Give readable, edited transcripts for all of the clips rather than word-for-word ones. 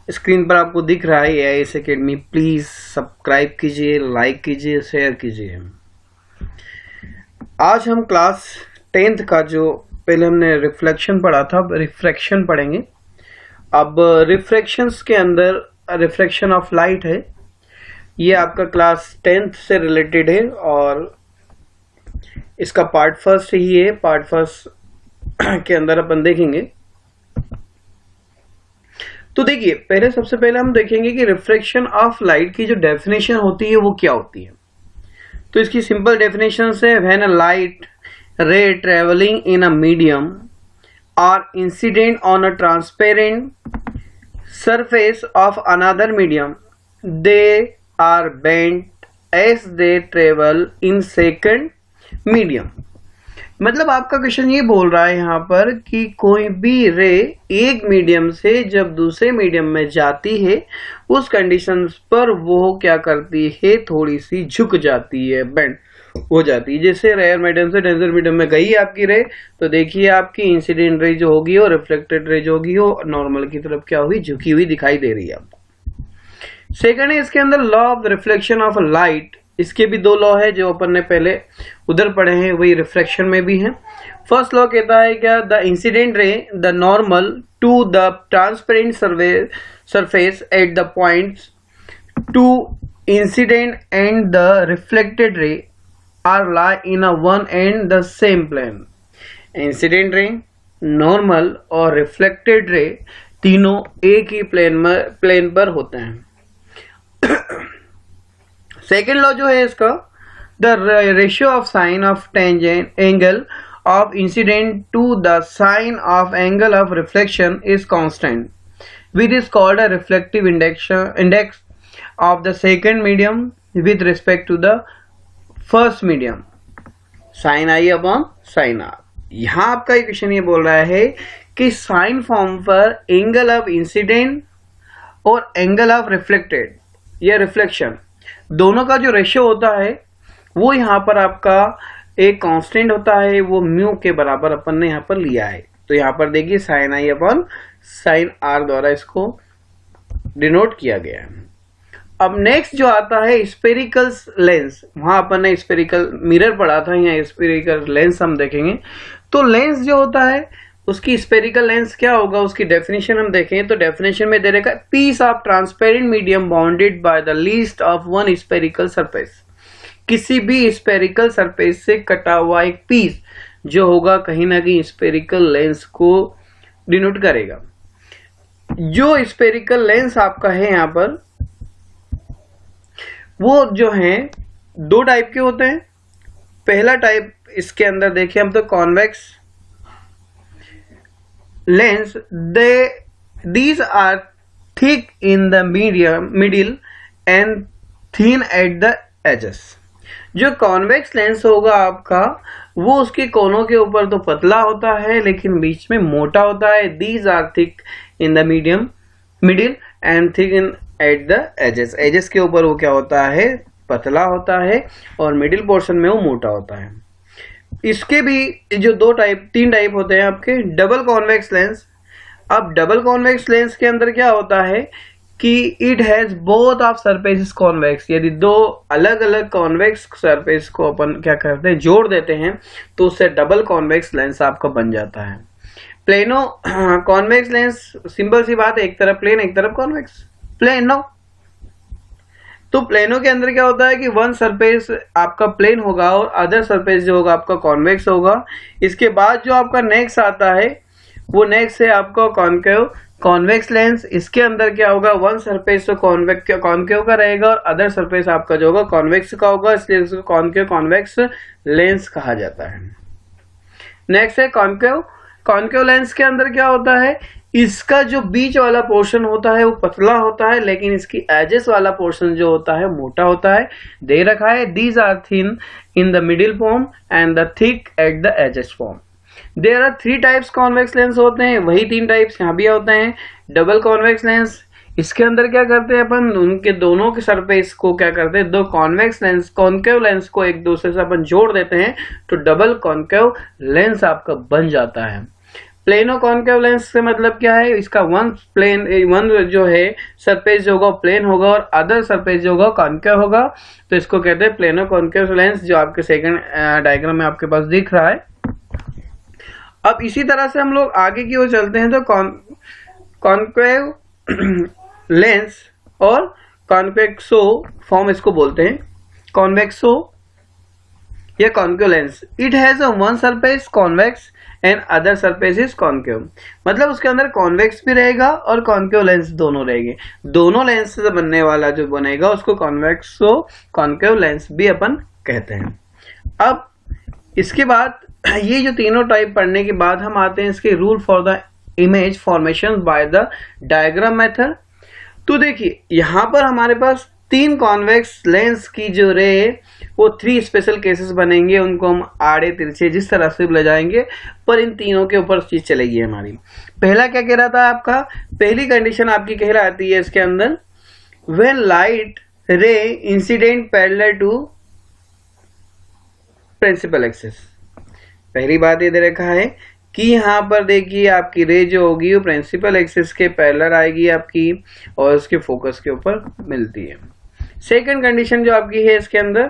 Screen पर आपको दिख रहा है AIS Academy, प्लीज सब्सक्राइब कीजिए, लाइक कीजिए, शेयर कीजिए। आज हम क्लास 10th का जो पहले हमने रिफ्लेक्शन पढ़ा था, अब रिफ्रैक्शन पढ़ेंगे। अब रिफ्रैक्शंस के अंदर रिफ्रैक्शन ऑफ लाइट है, ये आपका क्लास 10th से रिलेटेड है और इसका पार्ट फर्स्ट ही है। पार्ट फर्स्ट के अंदर अपन देखेंगे। तो देखिए, पहले सबसे पहले हम देखेंगे कि रिफ्रैक्शन ऑफ लाइट की जो डेफिनेशन होती है वो क्या होती है। तो इसकी सिंपल डेफिनेशन है, when a light ray travelling in a medium और incident on a transparent surface of another medium, they are bent as they travel in second medium. मतलब आपका क्वेश्चन ये बोल रहा है यहाँ पर कि कोई भी रे एक मीडियम से जब दूसरे मीडियम में जाती है, उस कंडीशंस पर वो क्या करती है, थोड़ी सी झुक जाती है, बेंड हो जाती है। जैसे रेयर मीडियम से डेंसर मीडियम में गई आपकी रे, तो देखिए आपकी इंसिडेंट रे जो होगी और रिफ्लेक्टेड रे जो होगी वो नॉर्मल की तरफ क्या हुई, झुकी हुई दिखाई दे रही है आपको। सेकंड है इसके अंदर law of reflection of light. इसके भी दो लॉ है जो अपन ने पहले उधर पढ़े हैं, वही रिफ्रैक्शन में भी है। फर्स्ट लॉ कहता है क्या, the incident ray the normal to the transparent surface at the points to incident and the reflected ray are lie in a one and the same plane. Incident ray, normal और reflected ray तीनों एक ही plane पर होते हैं। Second law जो है इसका, the ratio of sine of tangent angle of incident to the sine of angle of reflection is constant, which is called a reflective index of the second medium with respect to the first medium, sine I upon sine R. यहां आपका एक question ये बोल रहा है कि sine form पर angle of incident और एंगल ऑफ रिफ्लेक्टेड या रिफ्लेक्शन दोनों का जो रेशियो होता है वो यहाँ पर आपका एक कांस्टेंट होता है, वो म्यू के बराबर अपन ने यहाँ पर लिया है। तो यहाँ पर देखिए sine I upon sine R द्वारा इसको डिनोट किया गया है। अब नेक्स्ट जो आता है स्फेरिकल लेंस, वहां अपन ने स्फेरिकल मिरर पढ़ा था, यहाँ स्फेरिकल लेंस हम देखेंगे। तो लेंस जो होता है उसकी स्फेरिकल लेंस क्या होगा, उसकी डेफिनेशन हम देखेंगे। तो डेफिनेशन में दे रखा है, piece of transparent medium bounded by the least of one spherical surface. किसी भी स्फेरिकल सरफेस से कटा हुआ एक पीस जो होगा कहीं ना कहीं स्फेरिकल लेंस को डिनोट करेगा। जो स्फेरिकल लेंस आपका है यहाँ पर, वो जो है दो टाइप के होते हैं। पहला टाइप इसके अंदर देखिए हम, तो convex lens, these are thick in the middle and thin at the edges। जो कॉन्वेक्स लेंस होगा आपका, वो उसके कोनों के ऊपर तो पतला होता है लेकिन बीच में मोटा होता है। these are thick in the middle and thin at the edges। edges के ऊपर वो क्या होता है, पतला होता है और मिडिल पोर्शन में वो मोटा होता है। इसके भी जो तीन टाइप होते हैं आपके। Double convex lens. अब डबल कॉन्वेक्स लेंस के अंदर क्या होता है कि it has both of surfaces convex. यदि दो अलग अलग कॉन्वेक्स सरफेस को अपन क्या करते हैं, जोड़ देते हैं, तो उससे डबल कॉन्वेक्स लेंस आपका बन जाता है। प्लेनो कॉन्वेक्स लेंस, सिंपल सी बात है, एक तरफ प्लेन एक तरफ कॉन्वेक्स। प्लेनो, तो प्लेनों के अंदर क्या होता है कि वन सरफेस आपका प्लेन होगा और अदर सरफेस जो होगा आपका कॉन्वेक्स होगा। इसके बाद जो आपका नेक्स्ट आता है वो नेक्स्ट है आपका कॉन्केव कॉन्वेक्स लेंस। इसके अंदर क्या होगा, वन सरफेस तो कॉन्केव का रहेगा और अदर सरफेस आपका जो होगा कॉन्वेक्स का होगा, इसलिए इसको कॉन्केव कॉन्वेक्स लेंस कहा जाता है। नेक्स्ट है कॉन्केव। कॉन्केव लेंस के अंदर क्या होता है, इसका जो बीच वाला पोर्शन होता है वो पतला होता है लेकिन इसकी एजेस वाला पोर्शन जो होता है मोटा होता है। दे रखा है, these are thin in the middle form and the thick at the edges form. There are three types convex lens होते हैं, वही तीन टाइप्स यहाँ भी होते हैं। डबल कॉन्वेक्स लेंस, इसके अंदर क्या करते हैं अपन, उनके दोनों के सरफेस को क्या करते हैं, दो कॉन्वेक्स लेंस कॉन्केव लेंस को एक दूसरे से अपन जोड़ देते हैं तो डबल कॉन्केव लेंस आपका बन जाता है। प्लेनो कॉन्केव लेंस से मतलब क्या है, इसका वन जो है सरफेस जो होगा प्लेन होगा और अदर सरफेस जो होगा कॉन्केव होगा, तो इसको कहते हैं प्लेनो कॉन्केव लेंस, जो आपके सेकंड डायग्राम में आपके पास दिख रहा है। अब इसी तरह से हम लोग आगे की ओर चलते हैं, तो कॉन्केव लेंस और कॉन्वेक्सो फॉर्म इसको बोलते हैं, कॉन्वेक्सो या concave lens. It has a one surface convex and other surface is concave, मतलब उसके अंदर कॉन्वेक्स भी रहेगा और कॉन्केव लेंस दोनों रहेंगे। दोनों लेंस से बनने वाला जो बनेगा उसको कॉन्वेक्सो कॉन्केव लेंस भी अपन कहते हैं। अब इसके बाद ये जो तीनों टाइप पढ़ने के बाद हम आते हैं इसके rule for the image formation by the diagram method. तो देखिए यहाँ पर हमारे पास तीन कॉन्वेक्स लेंस की जो रे वो 3 स्पेशल केसेस बनेंगे, उनको हम आड़े तिरछे जिस तरह से ले जाएंगे, पर इन तीनों के ऊपर चीज चलेगी हमारी। पहला क्या कह रहा था आपका, पहली कंडीशन आपकी कह रही है इसके अंदर, when light ray incident parallel to principal axis. पहली बात ये दे रखा है कि यहाँ पर देखिए आपकी रे जो होगी वो प्रिंसिपल एक्सिस के पैरेलल आएगी आपकी और उसके फोकस के ऊपर मिलती है। सेकंड कंडीशन जो आपकी है इसके अंदर,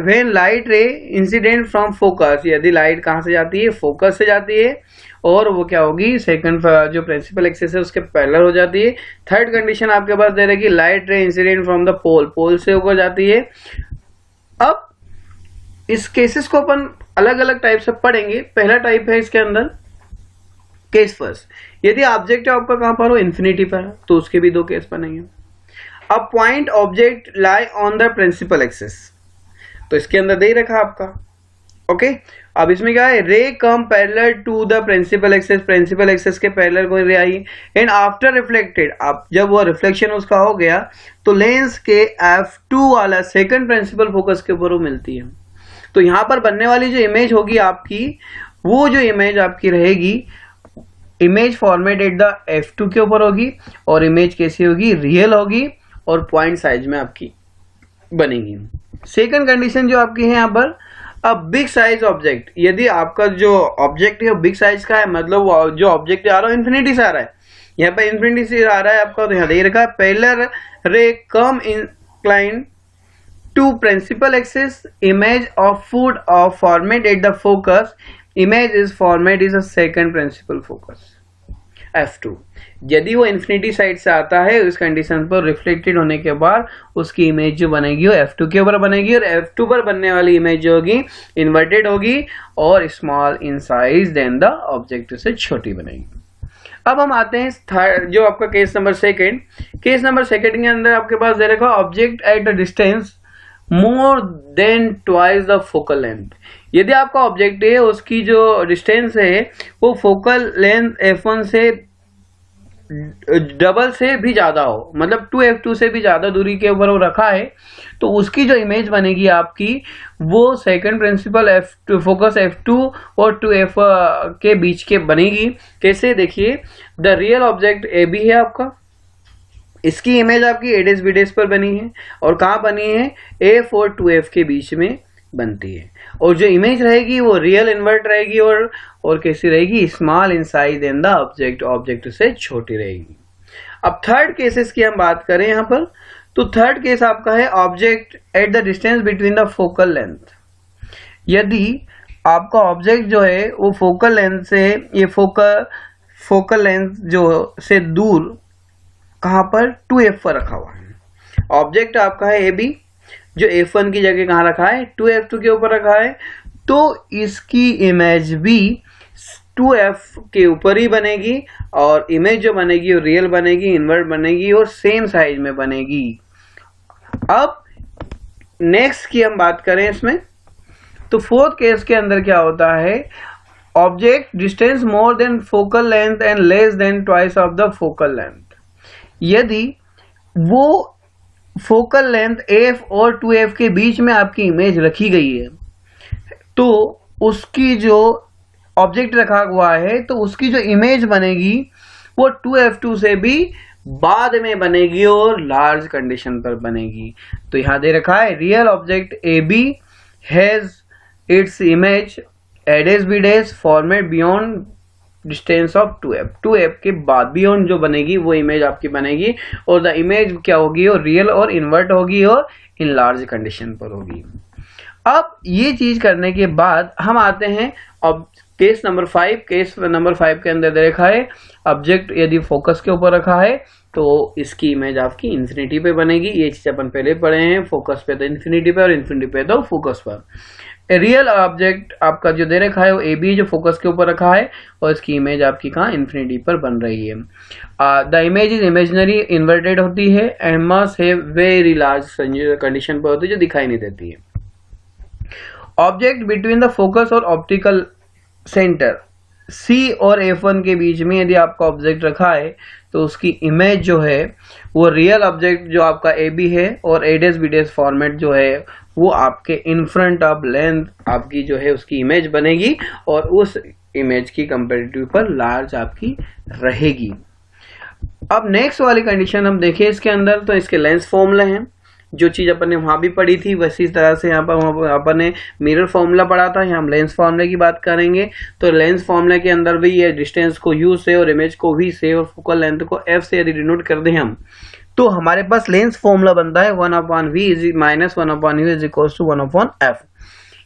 when light ray incident from focus, यदि लाइट कहाँ से जाती है, फोकस से जाती है और वो क्या होगी, सेकंड जो प्रिंसिपल एक्सिस है उसके पैरेलल हो जाती है। थर्ड कंडीशन आपके पास दे रही है light ray incident from the pole, pole से होकर जाती है। अब इस केसेस को अपन अलग अलग टाइप से पढ़ेंगे। पहला टाइप है इसके अंदर केस फर्स्ट, यदि ऑब्जेक्ट आपका कहां पर हो, इन्फिनिटी पर, तो उसके भी 2 केस बनेंगे। अब point object lie on the principal axis, तो इसके अंदर दे ही रखा आपका, ओके। अब इसमें क्या है, ray come parallel to the principal axis, principal axis के पैरेलल कोई ray I and after reflected, अब जब वो रिफ्लेक्शन उसका हो गया तो लेंस के F2 वाला सेकंड प्रिंसिपल फोकस के ऊपर वो मिलती है। तो यहां पर बनने वाली जो इमेज होगी आपकी, वो जो इमेज आपकी रहेगी, image format at the F2 के ऊपर होगी और इमेज कैसी होगी, रियल होगी और पॉइंट साइज में आपकी बनेगी। सेकंड कंडीशन जो आपकी है यहाँ पर, अब बिग साइज ऑब्जेक्ट, यदि आपका जो ऑब्जेक्ट है बिग साइज का है, मतलब जो ऑब्जेक्ट आ रहा है इन्फिनिटी से आ रहा है, यहाँ पर इन्फिनिटी से आ रहा है आपका, तो यहाँ दे रखा है पैरेलल रे कम incline to principal axis, image of food of format at the focus, image is format is a second principal focus F2। यदि वो इन्फिनिटी साइड से आता है उस कंडीशन पर रिफ्लेक्टेड होने के बाद उसकी इमेज जो बनेगी वो F2 के ऊपर बनेगी और F2 पर बनने वाली इमेज जो होगी इन्वर्टेड होगी और small in size than the object से छोटी बनेगी। अब हम आते हैं थर्ड, जो आपका case number second. Case number second के अंदर आपके पास दे रखा object at the distance more than twice the focal length. यदि आपका ऑब्जेक्ट है उसकी जो डिस्टेंस है वो फोकल लेंथ F1 से डबल से भी ज्यादा हो, मतलब 2F2 से भी ज्यादा दूरी के ऊपर वो रखा है, तो उसकी जो इमेज बनेगी आपकी वो second principal F2 focus F2 और 2F के बीच के बनेगी। कैसे, देखिए द रियल ऑब्जेक्ट AB है आपका, इसकी इमेज आपकी एडेस बीडेस पर बनी है और कहाँ बनी है, F और 2F के बीच में बनती है और जो इमेज रहेगी वो रियल इन्वर्ट रहेगी और कैसी रहेगी, small in size than the object, object से छोटी रहेगी। अब थर्ड केसेस की हम बात करें यहाँ पर, तो थर्ड केस आपका है object at the distance between the focal length. यदि आपका ऑब्जेक्ट जो है वो फोकल लेंथ से, ये फोकल लेंथ जो से दूर कहां पर, 2F पर रखा हुआ है। ऑब्जेक्ट आपका है AB जो F1 की जगह कहां रखा है, 2F2 के ऊपर रखा है, तो इसकी इमेज भी 2F के ऊपर ही बनेगी और इमेज जो बनेगी वो रियल बनेगी, इन्वर्ट बनेगी और सेम साइज में बनेगी। अब नेक्स्ट की हम बात करें इसमें, तो फोर्थ केस के अंदर क्या होता है, object distance more than focal length and less than twice of the focal length. यदि वो फोकल लेंथ F और 2F के बीच में आपकी इमेज रखी गई है, तो उसकी जो ऑब्जेक्ट रखा हुआ है तो उसकी जो इमेज बनेगी वो 2F2 से भी बाद में बनेगी और लार्ज कंडीशन पर बनेगी। तो यहां दे रखा है real object AB has its image A dash B dash formed at beyond distance of 2f के बाद भी ऑन जो बनेगी वो इमेज आपकी बनेगी, और द इमेज क्या होगी, और रियल और इन्वर्ट होगी और इन लार्ज कंडीशन पर होगी। अब ये चीज करने के बाद हम आते हैं अब केस नंबर 5। केस नंबर 5 के अंदर देखा है ऑब्जेक्ट यदि फोकस के ऊपर रखा है तो इसकी इमेज आपकी इंफिनिटी पे बनेगी। ये चीज अपन पहले पढ़े हैं, फोकस पे तो इंफिनिटी पे और इंफिनिटी पे तो फोकस पर। रियल ऑब्जेक्ट आपका जो दे रखा है वो ए बी जो फोकस के ऊपर रखा है और इसकी इमेज आपकी कहाँ इंफिनिटी पर बन रही है। The image is imaginary inverted होती है and must have very large condition पर होती है जो दिखाई नहीं देती है। ऑब्जेक्ट बिटवीन द फोकस और ऑप्टिकल सेंटर सी और F1 के बीच में यदि आपका ऑब्जेक्ट रखा है तो उसकी इमेज जो है वो रियल ऑब्जेक्ट जो आपका ए बी है और A', B' फॉर्मेट जो है वो आपके इन फ्रंट ऑफ लेंथ आपकी जो है उसकी इमेज बनेगी और उस इमेज की कंपेरेटिव पर लार्ज आपकी रहेगी। अब नेक्स्ट वाली कंडीशन हम देखें इसके अंदर, तो इसके लेंस फॉर्मूला हैं। जो चीज अपन ने वहां भी पढ़ी थी वैसी तरह से यहाँ पर अपन ने मिरर फॉर्मूला पढ़ा था, यहाँ हम लेंस फॉर्मूले की बात करेंगे। तो लेंस फॉर्मूले के अंदर भी ये डिस्टेंस को u से और इमेज को v से और फोकल लेंथ को f से यदि डिनोट कर दें हम, तो हमारे पास लेंस फॉर्मूला बनता है 1/v minus 1/u is equal to 1/f।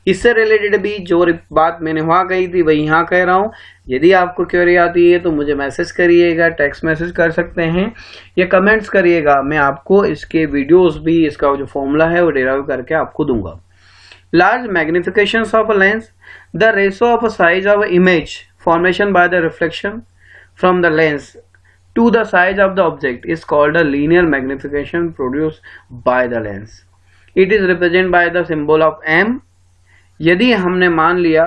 इससे रिलेटेड भी जो बात मैंने वहां कही थी वही यहाँ कह रहा हूँ। यदि आपको क्वेरी आती है तो मुझे मैसेज करिएगा, टेक्स्ट मैसेज कर सकते हैं या कमेंट्स करिएगा। मैं आपको इसके वीडियोस भी इसका जो फॉर्मूला है वो डिराइव करके आपको दूंगा। Large magnification of a lens, the ratio of size of image formation by the reflection from the lens to the size of the object is called a linear magnification produced by the lens. It is represent by the symbol of m। यदि हमने मान लिया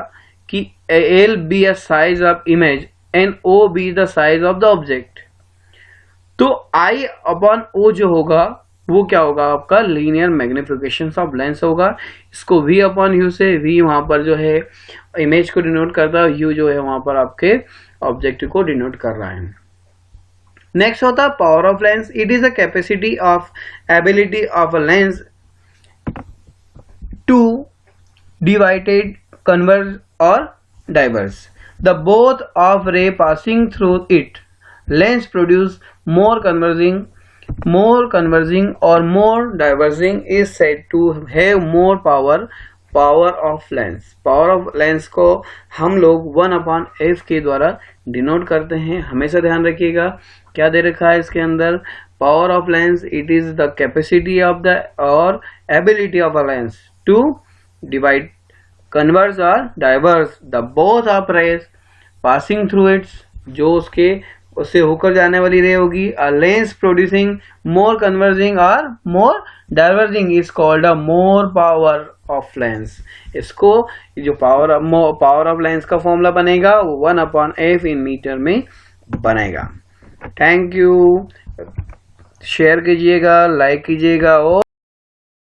कि L be a size of image and O be the size of the object, तो I/O जो होगा वो क्या होगा आपका लीनियर मैग्निफिकेशन ऑफ लेंस होगा। इसको V/U से, V वहां पर जो है इमेज को डिनोट करता है, U जो है वहां पर आपके ऑब्जेक्ट को डिनोट कर रहा है। नेक्स्ट होता है power of lens. It is a capacity of ability of a lens to divided, converge or diverge the both of ray passing through it. Lens produce more converging or more diverging is said to have more power. Power of lens, power of lens को हम लोग 1/f के द्वारा denote करते हैं। हमेशा ध्यान रखिएगा क्या दे रखा है इसके अंदर, power of lens it is the capacity of the और ability of a lens to divide, converge or diverge the both of rays passing through it, जो उससे होकर जाने वाली रे होगी। a lens producing more converging or more diverging is called a more power of lens। इसको जो power of lens का फॉर्मूला बनेगा वो 1/f इन मीटर में बनेगा। थैंक यू, शेयर कीजिएगा, लाइक कीजिएगा और